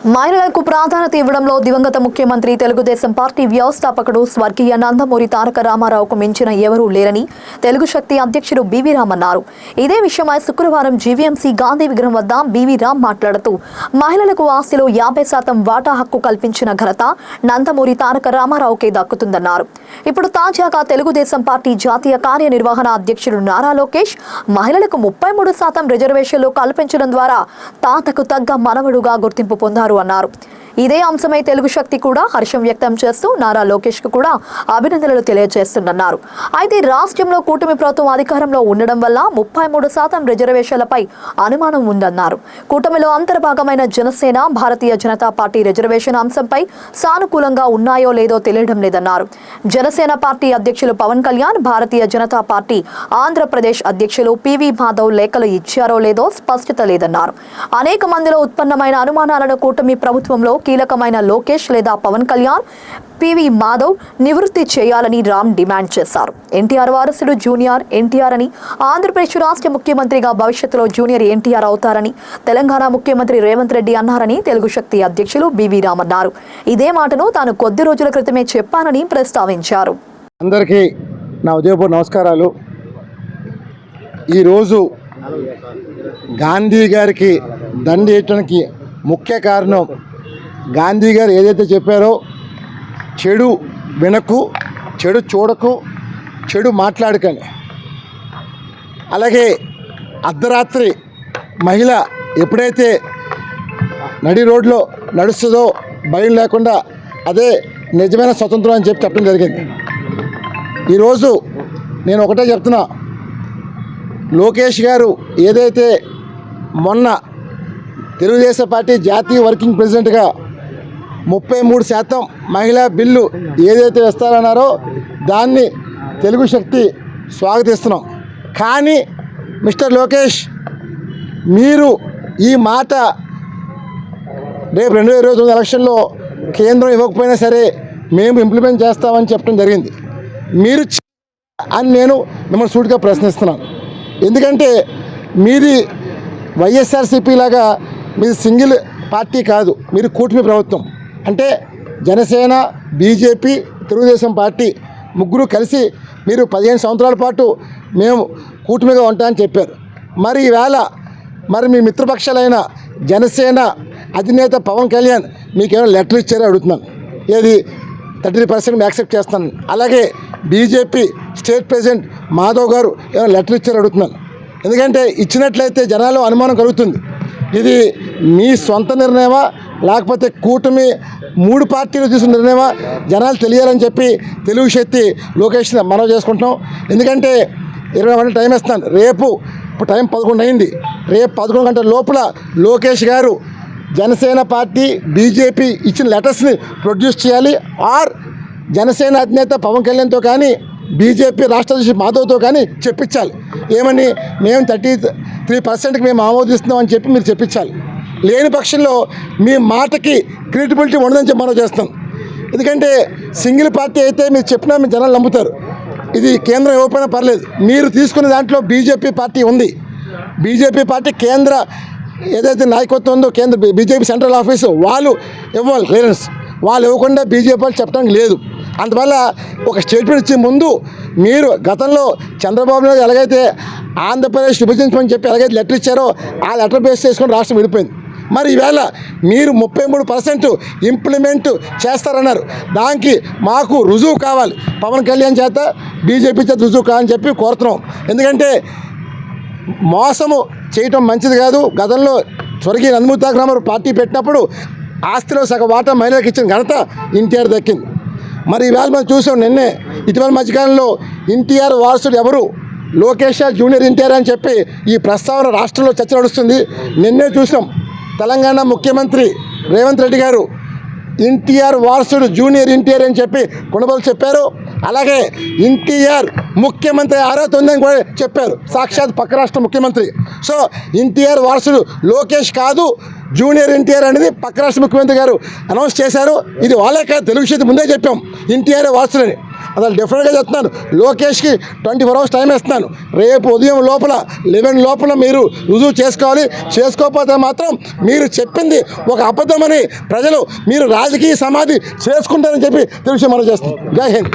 మహిళలకు ప్రాధాన్యత ఇవ్వడంలో దివంగత ముఖ్యమంత్రి తెలుగుదేశం పార్టీ వ్యవస్థాపకుడు స్వర్గీయ నందమూరి తారక రామారావుకు మించిన ఎవరూ లేరని తెలుగు శక్తి అధ్యక్షుడు బివి రామ్ అన్నారు. ఇదే విషయమై శుక్రవారం జీవీఎంసీ గాంధీ విగ్రహం వద్ద బివి రామ్ మాట్లాడుతూ మహిళలకు ఆస్తిలో 50% వాటా హక్కు కల్పించిన ఘనత నందమూరి తారక రామారావుకే దక్కుతుందన్నారు. ఇప్పుడు తాజాగా తెలుగుదేశం పార్టీ జాతీయ కార్యనిర్వహణ అధ్యక్షుడు నారా లోకేష్ మహిళలకు 33% రిజర్వేషన్లు కల్పించడం ద్వారా తాతకు తగ్గ మనవడుగా గుర్తింపు పొందారు అన్నారు. ఇదే అంశమై తెలుగు శక్తి కూడా హర్షం వ్యక్తం చేస్తూ నారా లోకేష్ కు కూడా అభినందనలు తెలియజేస్తున్నారు. అయితే రాష్ట్రంలో కూటమి ప్రభుత్వం అధికారంలో ఉండడం వల్ల 33% రిజర్వేషన్లపై అనుమానం ఉందన్నారు. కూటమిలో అంతర్భాగమైన జనసేన, భారతీయ జనతా పార్టీ రిజర్వేషన్ అంశంపై సానుకూలంగా ఉన్నాయో లేదో తెలియడం లేదన్నారు. జనసేన పార్టీ అధ్యక్షులు పవన్ కళ్యాణ్, భారతీయ జనతా పార్టీ ఆంధ్రప్రదేశ్ అధ్యక్షులు పివి మాధవ్ లేఖలు ఇచ్చారో లేదో స్పష్టత లేదన్నారు. అనేక మందిలో ఉత్పన్నమైన అనుమానాలను కూటమి ప్రభుత్వంలో కీలకమైన లోకేష్ లేదా పవన్ కళ్యాణ్, పివి మాధవ్ నివృత్తి చేయాలని రామ్ డిమాండ్ చేశారు. ఎన్టీఆర్ వారసుడు జూనియర్ ఎన్టీఆర్ అని, ఆంధ్రప్రదేశ్ రాష్ట్ర ముఖ్యమంత్రిగా భవిష్యత్తులో జూనియర్ ఎన్టీఆర్ అవుతారని తెలంగాణ ముఖ్యమంత్రి రేవంత్ రెడ్డి అన్నారని తెలుగు శక్తి అధ్యక్షులు బివి రామ్ అన్నారు. ఇదే మాటను తాను కొద్ది రోజుల క్రితమే చెప్పానని ప్రస్తావించారు. అందరికీ నా ఉదయపూర్వ నమస్కారాలు. ఈరోజు గాంధీ గారికి దండి వేయటానికి ముఖ్య కారణం, గాంధీ గారు ఏదైతే చెప్పారో చెడు వినకు, చెడు చూడకు, చెడు మాట్లాడకని. అలాగే అర్ధరాత్రి మహిళ ఎప్పుడైతే నడి రోడ్లో నడుస్తుందో భయం లేకుండా అదే నిజమైన స్వతంత్రం అని చెప్పడం జరిగింది. ఈరోజు నేను ఒకటే చెప్తున్నా, లోకేష్ గారు ఏదైతే మొన్న తెలుగుదేశం పార్టీ జాతీయ వర్కింగ్ ప్రెసిడెంట్గా 33% మహిళా బిల్లు ఏదైతే వేస్తారన్నారో దాన్ని తెలుగు శక్తి స్వాగతిస్తున్నాం. కానీ మిస్టర్ లోకేష్, మీరు ఈ మాట రేపు 2029 ఎలక్షన్లో కేంద్రం ఇవ్వకపోయినా సరే మేము ఇంప్లిమెంట్ చేస్తామని చెప్పడం జరిగింది. మీరు అని నేను మిమ్మల్ని సూటిగా ప్రశ్నిస్తున్నాను. ఎందుకంటే మీది వైఎస్ఆర్సీపీ లాగా మీది సింగిల్ పార్టీ కాదు, మీరు కూటమి ప్రభుత్వం. అంటే జనసేన, బీజేపీ, తెలుగుదేశం పార్టీ ముగ్గురు కలిసి మీరు 15 సంవత్సరాల పాటు మేము కూటమిగా ఉంటామని చెప్పారు. మరి ఈవేళ మీ మిత్రపక్షాలైన జనసేన అధినేత పవన్ కళ్యాణ్ మీకేమైనా లెటర్ ఇచ్చారో అడుగుతున్నాను. ఏది 30% యాక్సెప్ట్ చేస్తాను. అలాగే బీజేపీ స్టేట్ ప్రెసిడెంట్ మాధవ్ గారు ఏమైనా లెటర్ ఇచ్చారో అడుగుతున్నాను. ఎందుకంటే ఇచ్చినట్లయితే జనాలు అనుమానం కలుగుతుంది, ఇది మీ సొంత నిర్ణయమా లేకపోతే కూటమి 3 పార్టీలు తీసుకున్న నిర్ణయమా జనాలు తెలియాలని చెప్పి తెలుగు శక్తి లోకేష్ మనవి చేసుకుంటున్నాం. ఎందుకంటే 20 గంటల టైం ఇస్తాను. ఇప్పుడు టైం 11 అయింది. రేపు 11 గంటల లోపల లోకేష్ గారు జనసేన పార్టీ, బీజేపీ ఇచ్చిన లెటర్స్ని ప్రొడ్యూస్ చేయాలి. ఆర్ జనసేన అధినేత పవన్ కళ్యాణ్తో కానీ, బీజేపీ రాష్ట్ర అధ్యక్షుడు మాధవ్తో కానీ చెప్పించాలి. ఏమని, మేము 33%కి మేము ఆమోదిస్తున్నాం అని చెప్పి మీరు చెప్పించాలి. లేని పక్షంలో మీ మాటకి క్రెడిబిలిటీ ఉండదని చెప్పి మనం చేస్తాం. ఎందుకంటే సింగిల్ పార్టీ అయితే మీరు చెప్పినా మీ జనాలు నమ్ముతారు. ఇది కేంద్రం ఇవ్వకపోయినా పర్లేదు, మీరు తీసుకునే దాంట్లో బీజేపీ పార్టీ ఉంది. బీజేపీ పార్టీ కేంద్ర ఏదైతే నాయకత్వం ఉందో, కేంద్ర బీజేపీ సెంట్రల్ ఆఫీసు వాళ్ళు ఇవ్వాలి క్లియరెన్స్. వాళ్ళు ఇవ్వకుండా బీజేపీ వాళ్ళు చెప్పడానికి లేదు. అందువల్ల ఒక స్టేట్మెంట్ ఇచ్చే ముందు మీరు గతంలో చంద్రబాబు నాయుడు ఎలాగైతే ఆంధ్రప్రదేశ్ విభజించమని చెప్పి ఎలాగైతే లెటర్ ఇచ్చారో ఆ లెటర్ బేస్ చేసుకొని రాష్ట్రం విడిపోయింది. మరి ఈవేళ మీరు 33% ఇంప్లిమెంట్ చేస్తారన్నారు. దానికి మాకు రుజువు కావాలి, పవన్ కళ్యాణ్ చేత, బీజేపీ చేత రుజువు కావాలని చెప్పి కోరుతున్నాం. ఎందుకంటే మోసము చేయటం మంచిది కాదు. గతంలో స్వర్గీయ నందమూరి తారక రామారావు పార్టీ పెట్టినప్పుడు ఆస్తిలో సగం వాటా మహిళలకు ఇచ్చిన ఘనత ఎన్టీఆర్ దక్కింది. మరి ఈవేళ మనం చూసాం, నిన్నే ఇటీవల మధ్యకాలంలో ఎన్టీఆర్ వారసుడు ఎవరు, లోకేష్ జూనియర్ ఎన్టీఆర్ అని చెప్పి ఈ ప్రస్తావన రాష్ట్రంలో చర్చ నడుస్తుంది. నిన్నే చూసాం, తెలంగాణ ముఖ్యమంత్రి రేవంత్ రెడ్డి గారు ఎన్టీఆర్ వారసుడు జూనియర్ ఎన్టీఆర్ అని చెప్పి కొనబోలు చెప్పారు. అలాగే ఎన్టీఆర్ ముఖ్యమంత్రి అర్హత కూడా చెప్పారు, సాక్షాత్ పక్క రాష్ట్ర ముఖ్యమంత్రి. సో ఎన్టీఆర్ వారసుడు లోకేష్ కాదు, జూనియర్ ఎన్టీఆర్ అనేది పక్క రాష్ట్ర ముఖ్యమంత్రి గారు అనౌన్స్ చేశారు. ఇది వాళ్ళే కాదు, తెలుగు శక్తి ముందే చెప్పాం ఎన్టీఆర్ వారసుడని. అసలు డెఫినెట్గా చెప్తున్నాను, లోకేష్కి 24 hours టైం ఇస్తున్నాను. రేపు ఉదయం లోపల 11 లోపల మీరు రుజువు చేసుకోవాలి. చేసుకోకపోతే మాత్రం మీరు చెప్పింది ఒక అబద్ధమని ప్రజలు మీరు రాజకీయ సమాధి చేసుకుంటారని చెప్పి తెలిసి మనం చేస్తున్నాం. జై హింద్.